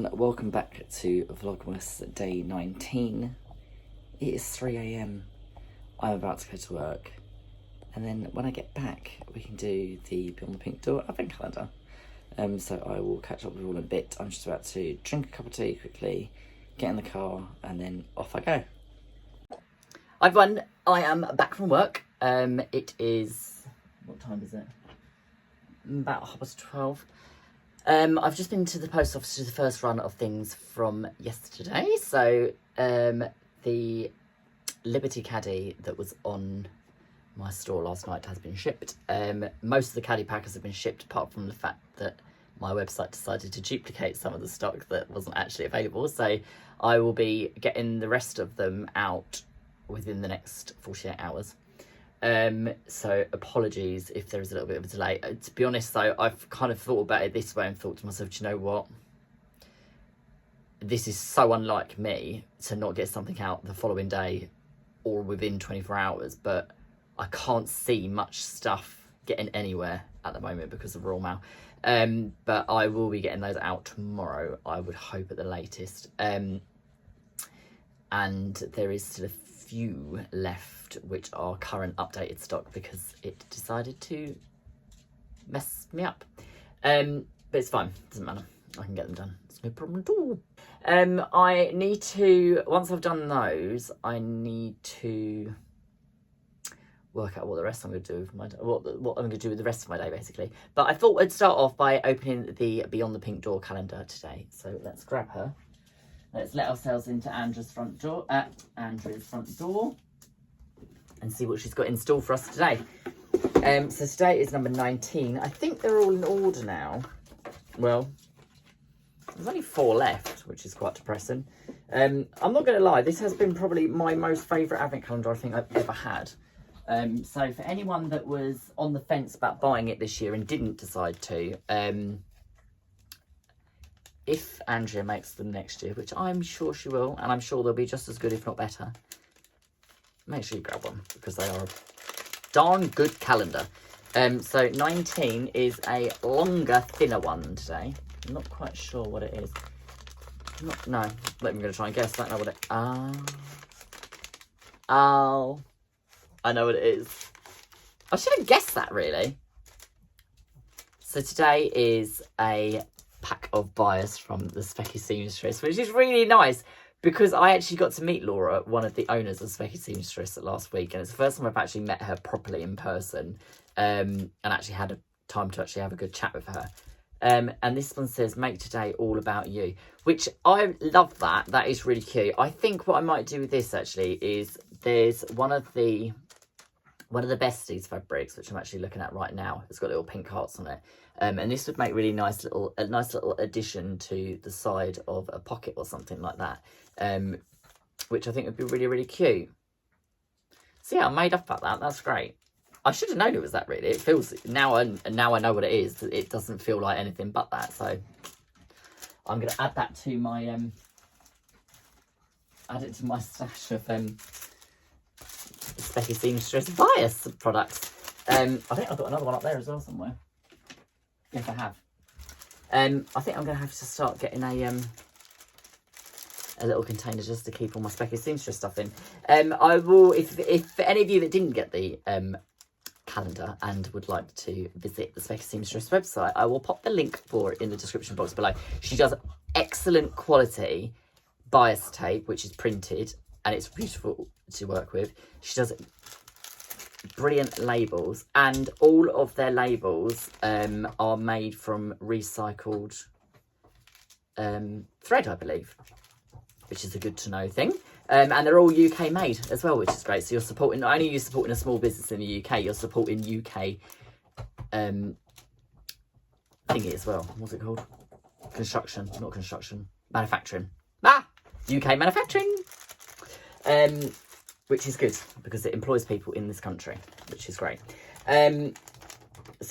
everyone, welcome back to Vlogmas day 19. It is 3 AM. I'm about to go to work, and then when I get back we can do the Beyond the Pink Door advent calendar. So I will catch up with you all in a bit. I'm just about to drink a cup of tea quickly, get in the car, and then off I go. Hi everyone, I am back from work. It is, what time is it? About 12:30. I've just been to the post office to do the first run of things from yesterday. So the Liberty Caddy that was on my store last night has been shipped. Most of the caddy packers have been shipped, apart from the fact that my website decided to duplicate some of the stock that wasn't actually available. So I will be getting the rest of them out within the next 48 hours. So apologies if there is a little bit of a delay. To be honest though, I've kind of thought about it this way and thought to myself, do you know what? This is so unlike me to not get something out the following day or within 24 hours, but I can't see much stuff getting anywhere at the moment because of Royal Mail. But I will be getting those out tomorrow, I would hope at the latest. And there is still a few left which are current updated stock because it decided to mess me up. But it's fine, doesn't matter, I can get them done, it's no problem at all. I need to, once I've done those, I need to work out what the rest I'm going to do with my, what I'm going to do with the rest of my day basically. But I thought I'd start off by opening the Beyond the Pink Door calendar today. So let's grab her. Let's let ourselves into Andrew's front door, and see what she's got in store for us today. So today is number 19. I think they're all in order now. Well, there's only 4 left, which is quite depressing. I'm not going to lie, this has been probably my most favourite advent calendar I think I've ever had. So for anyone that was on the fence about buying it this year and didn't decide to, if Andrea makes them next year, which I'm sure she will, and I'm sure they'll be just as good, if not better, make sure you grab one, because they are a darn good calendar. So 19 is a longer, thinner one today. I'm not quite sure what it is. No, I'm going to try and guess. I don't know what it... Oh, I know what it is. I should have guessed that, really. So today is a pack of buyers from the Specky Seamstress, which is really nice because I actually got to meet Laura, one of the owners of Specky Seamstress, last week, and it's the first time I've actually met her properly in person, and actually had a time to actually have a good chat with her. And this one says, "Make today all about you," which I love. That is really cute. I think what I might do with this actually is there's one of the Besties fabrics, which I'm actually looking at right now. It's got little pink hearts on it. And this would make really a nice little addition to the side of a pocket or something like that, which I think would be really, really cute. So yeah, I'm made up about that. That's great. I should have known it was that, really. It feels, now I know what it is. It doesn't feel like anything but that. So I'm going to add that to my, add it to my stash of Specky Seamstress bias products. I think I've got another one up there as well somewhere. Yes, I have. I think I'm going to have to start getting a little container just to keep all my Specky Seamstress stuff in. I will, if any of you that didn't get the calendar and would like to visit the Specky Seamstress website, I will pop the link for it in the description box below. She does excellent quality bias tape, which is printed, and it's beautiful to work with. She does brilliant labels, and all of their labels are made from recycled thread, I believe, which is a good to know thing. And they're all UK made as well, which is great. So you're supporting, not only are you supporting a small business in the UK, you're supporting UK thingy as well. What's it called? Manufacturing. UK manufacturing. Which is good because it employs people in this country, which is great. So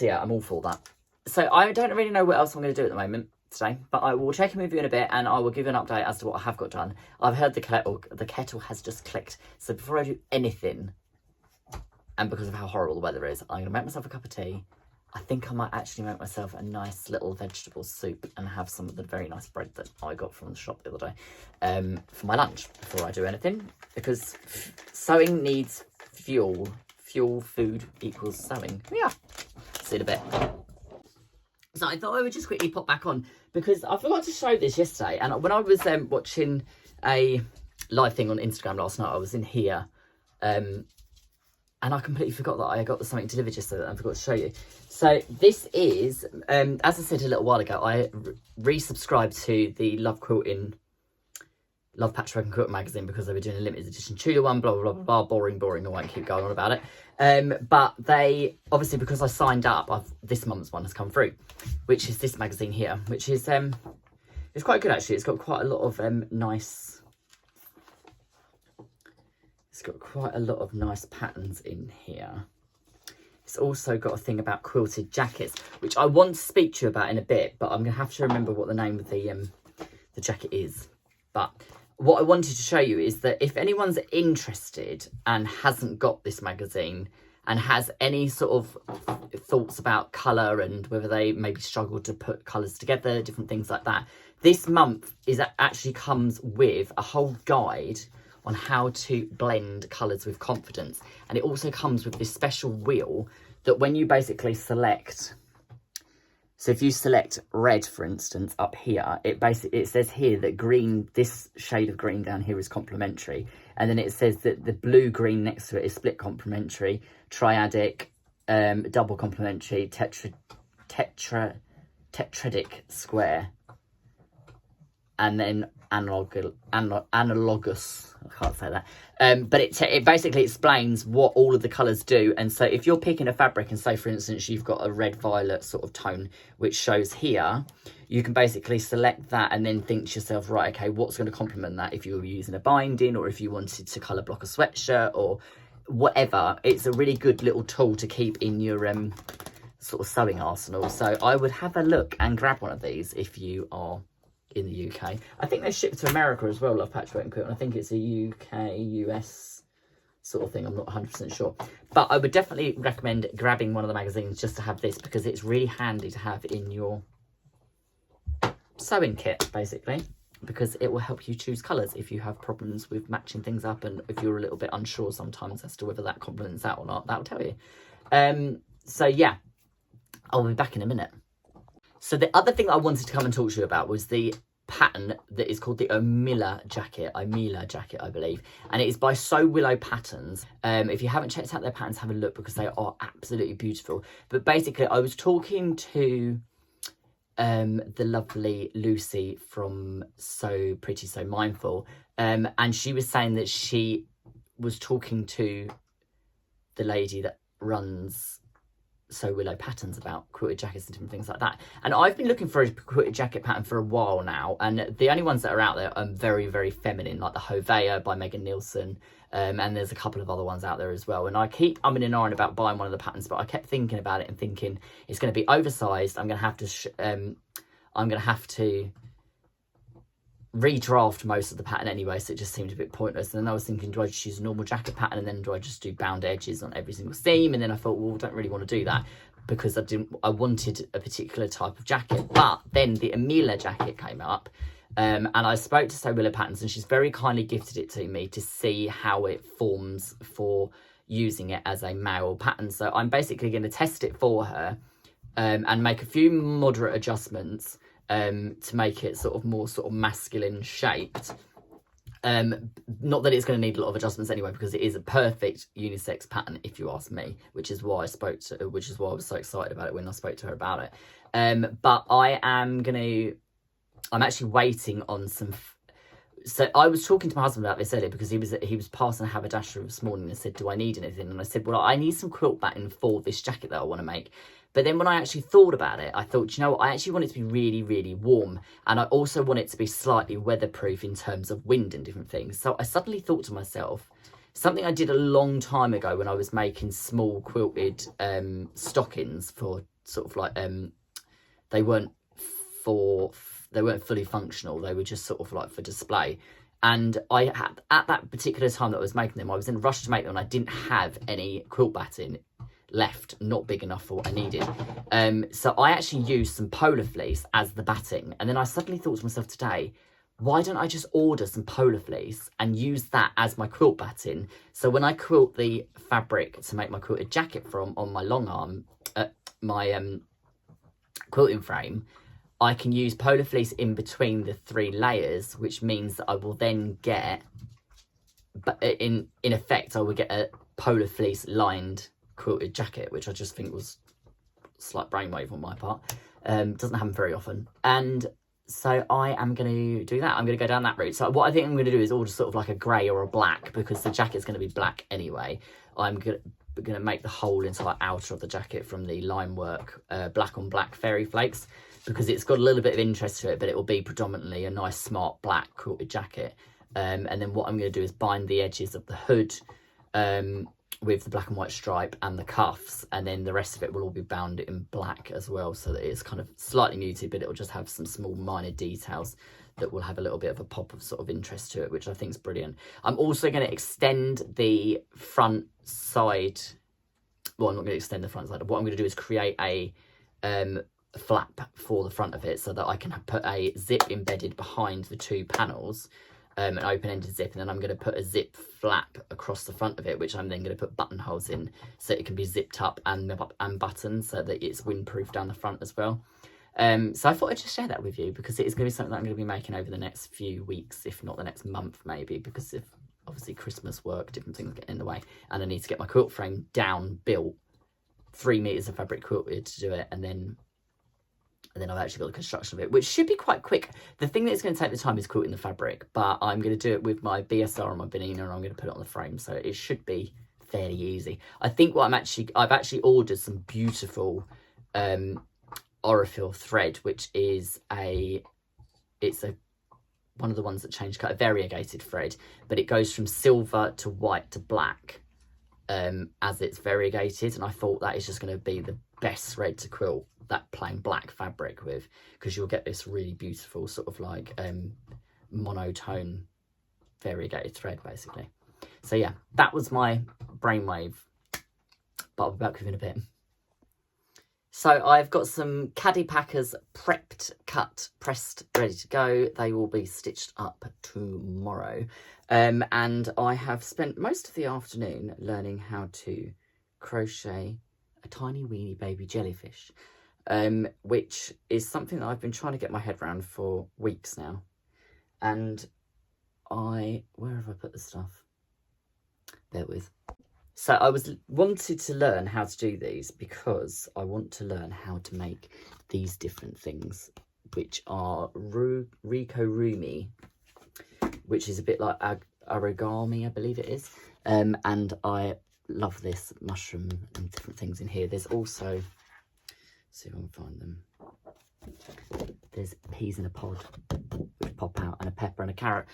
yeah, I'm all for that. So I don't really know what else I'm going to do at the moment today, but I will check in with you in a bit and I will give you an update as to what I have got done. I've heard the kettle has just clicked. So before I do anything, and because of how horrible the weather is, I'm going to make myself a cup of tea. I think I might actually make myself a nice little vegetable soup and have some of the very nice bread that I got from the shop the other day for my lunch before I do anything, because sewing needs fuel. Food equals sewing. Yeah, see you in a bit. So I thought I would just quickly pop back on because I forgot to show this yesterday, and when I was watching a live thing on Instagram last night, I was in here and I completely forgot that I got something delivered yesterday that I forgot to show you. So this is, as I said a little while ago, I resubscribed to the Love Patchwork and Quilting magazine because they were doing a limited edition Tudor one, blah, blah, blah, blah, boring, I won't keep going on about it. But they, obviously because I signed up, this month's one has come through, which is this magazine here, which is, it's quite good actually. It's got quite a lot of nice... It's got quite a lot of nice patterns in here. It's also got a thing about quilted jackets, which I want to speak to you about in a bit, but I'm going to have to remember what the name of the jacket is. But what I wanted to show you is that if anyone's interested and hasn't got this magazine and has any sort of thoughts about colour and whether they maybe struggle to put colours together, different things like that, this month actually comes with a whole guide on how to blend colours with confidence. And it also comes with this special wheel that when you basically select, so if you select red, for instance, up here, it says here that green, this shade of green down here is complementary. And then it says that the blue green next to it is split complementary, triadic, double complementary, tetradic square, and then analogous. I can't say that. But it basically explains what all of the colours do. And so if you're picking a fabric and say, for instance, you've got a red-violet sort of tone, which shows here, you can basically select that and then think to yourself, right, okay, what's going to complement that if you were using a binding or if you wanted to colour block a sweatshirt or whatever. It's a really good little tool to keep in your sort of sewing arsenal. So I would have a look and grab one of these if you are in the UK. I think they ship to America as well, Love Patchwork and Quilting. I think it's a UK, US sort of thing. I'm not 100% sure. But I would definitely recommend grabbing one of the magazines just to have this because it's really handy to have in your sewing kit, basically, because it will help you choose colours if you have problems with matching things up and if you're a little bit unsure sometimes as to whether that complements that or not, that'll tell you. So yeah, I'll be back in a minute. So the other thing I wanted to come and talk to you about was the pattern that is called the Omila jacket, I believe, and it is by Willow Patterns. If you haven't checked out their patterns, have a look because they are absolutely beautiful. But basically, I was talking to the lovely Lucy from So Pretty So Mindful, and she was saying that she was talking to the lady that runs So Willow Patterns about quilted jackets and different things like that. And I've been looking for a quilted jacket pattern for a while now, and the only ones that are out there are very, very feminine, like the Hovea by Megan Nielsen, and there's a couple of other ones out there as well. And I keep umming and ahhing about buying one of the patterns, but I kept thinking about it and thinking it's going to be oversized. I'm going to have to redraft most of the pattern anyway, so it just seemed a bit pointless. And then I was thinking, do I just use a normal jacket pattern and then do I just do bound edges on every single seam? And then I thought, well, I don't really want to do that because I wanted a particular type of jacket. But then the Omila jacket came up, and I spoke to So Willow Patterns, and she's very kindly gifted it to me to see how it forms for using it as a male pattern. So I'm basically going to test it for her and make a few moderate adjustments to make it sort of more sort of masculine shaped. Not that it's going to need a lot of adjustments anyway, because it is a perfect unisex pattern if you ask me, which is why I was so excited about it when I spoke to her about it. But I'm actually waiting on some. So I was talking to my husband about this earlier because he was passing a haberdashery this morning and said, do I need anything? And I said, well, I need some quilt batting for this jacket that I want to make. But then when I actually thought about it, I thought, you know what, I actually want it to be really, really warm. And I also want it to be slightly weatherproof in terms of wind and different things. So I suddenly thought to myself, something I did a long time ago when I was making small quilted stockings for sort of like, they weren't fully functional. They were just sort of like for display. And I had, at that particular time that I was making them, I was in a rush to make them and I didn't have any quilt batting left, not big enough for what I needed. So I actually used some polar fleece as the batting, and then I suddenly thought to myself today, why don't I just order some polar fleece and use that as my quilt batting? So when I quilt the fabric to make my quilted jacket from on my long arm, my quilting frame, I can use polar fleece in between the 3 layers, which means that I will then get, but in effect, I will get a polar fleece lined quilted jacket, which I just think was a slight brainwave on my part. Doesn't happen very often. And so I am going to do that. I'm going to go down that route. So what I think I'm going to do is order sort of like a grey or a black, because the jacket's going to be black anyway. I'm going to make the whole entire outer of the jacket from the line work black on black fairy flakes, because it's got a little bit of interest to it, but it will be predominantly a nice smart black quilted jacket. And then what I'm going to do is bind the edges of the hood with the black and white stripe and the cuffs, and then the rest of it will all be bound in black as well, so that it's kind of slightly muted, but it'll just have some small minor details that will have a little bit of a pop of sort of interest to it, which I think is brilliant. I'm also going to extend the front side. Well, I'm not going to extend the front side. What I'm going to do is create a flap for the front of it, so that I can put a zip embedded behind the 2 panels, an open-ended zip, and then I'm going to put a zip flap across the front of it, which I'm then going to put buttonholes in, so it can be zipped up and buttoned, so that it's windproof down the front as well. So I thought I'd just share that with you, because it is going to be something that I'm going to be making over the next few weeks, if not the next month maybe, because if obviously Christmas work, different things get in the way, and I need to get my quilt frame down, built, 3 meters of fabric quilted to do it, and then I've actually got the construction of it, which should be quite quick. The thing that's going to take the time is quilting the fabric, but I'm going to do it with my BSR and my Benina, and I'm going to put it on the frame, so it should be fairly easy. I think what I've actually ordered some beautiful Orifil thread, which is one of the ones that change cut, a variegated thread, but it goes from silver to white to black as it's variegated, and I thought that is just going to be the best thread to quilt that plain black fabric with, because you'll get this really beautiful sort of like monotone variegated thread basically. So yeah, that was my brainwave, but I'll be back with you in a bit. So I've got some caddy packers prepped, cut, pressed, ready to go. They will be stitched up tomorrow. And I have spent most of the afternoon learning how to crochet a tiny weeny baby jellyfish, which is something that I've been trying to get my head around for weeks now. And where have I put the stuff? Bear with. So I wanted to learn how to do these, because I want to learn how to make these different things, which are Rikorumi, which is a bit like origami, I believe it is. And I love this mushroom and different things in here. There's also, see if I can find them. There's peas in a pod, which pop out, and a pepper and a carrot.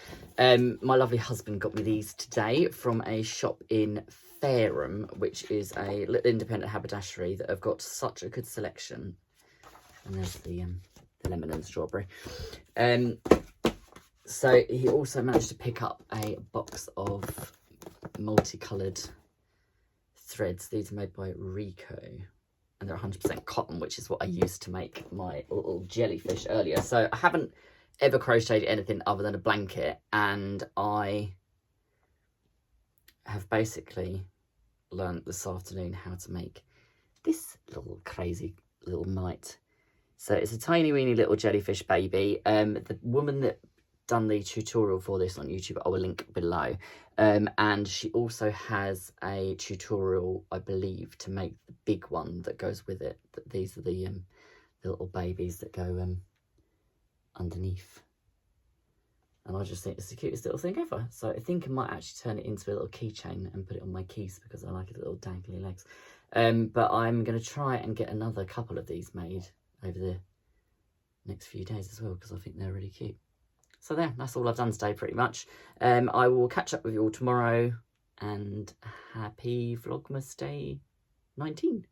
My lovely husband got me these today from a shop in Fareham, which is a little independent haberdashery that have got such a good selection. And there's the lemon and strawberry. So he also managed to pick up a box of multicoloured threads. These are made by Rico, and they're 100% cotton, which is what I used to make my little jellyfish earlier. So I haven't ever crocheted anything other than a blanket, and I have basically learned this afternoon how to make this little crazy little mite. So it's a tiny weeny little jellyfish baby. The woman that done the tutorial for this on YouTube, I will link below, and she also has a tutorial, I believe, to make the big one that goes with it. These are the little babies that go underneath, and I just think it's the cutest little thing ever. So I think I might actually turn it into a little keychain and put it on my keys, because I like its little dangly legs. But I'm going to try and get another couple of these made over the next few days as well, because I think they're really cute. So there, that's all I've done today pretty much. I will catch up with you all tomorrow, and happy Vlogmas Day 19.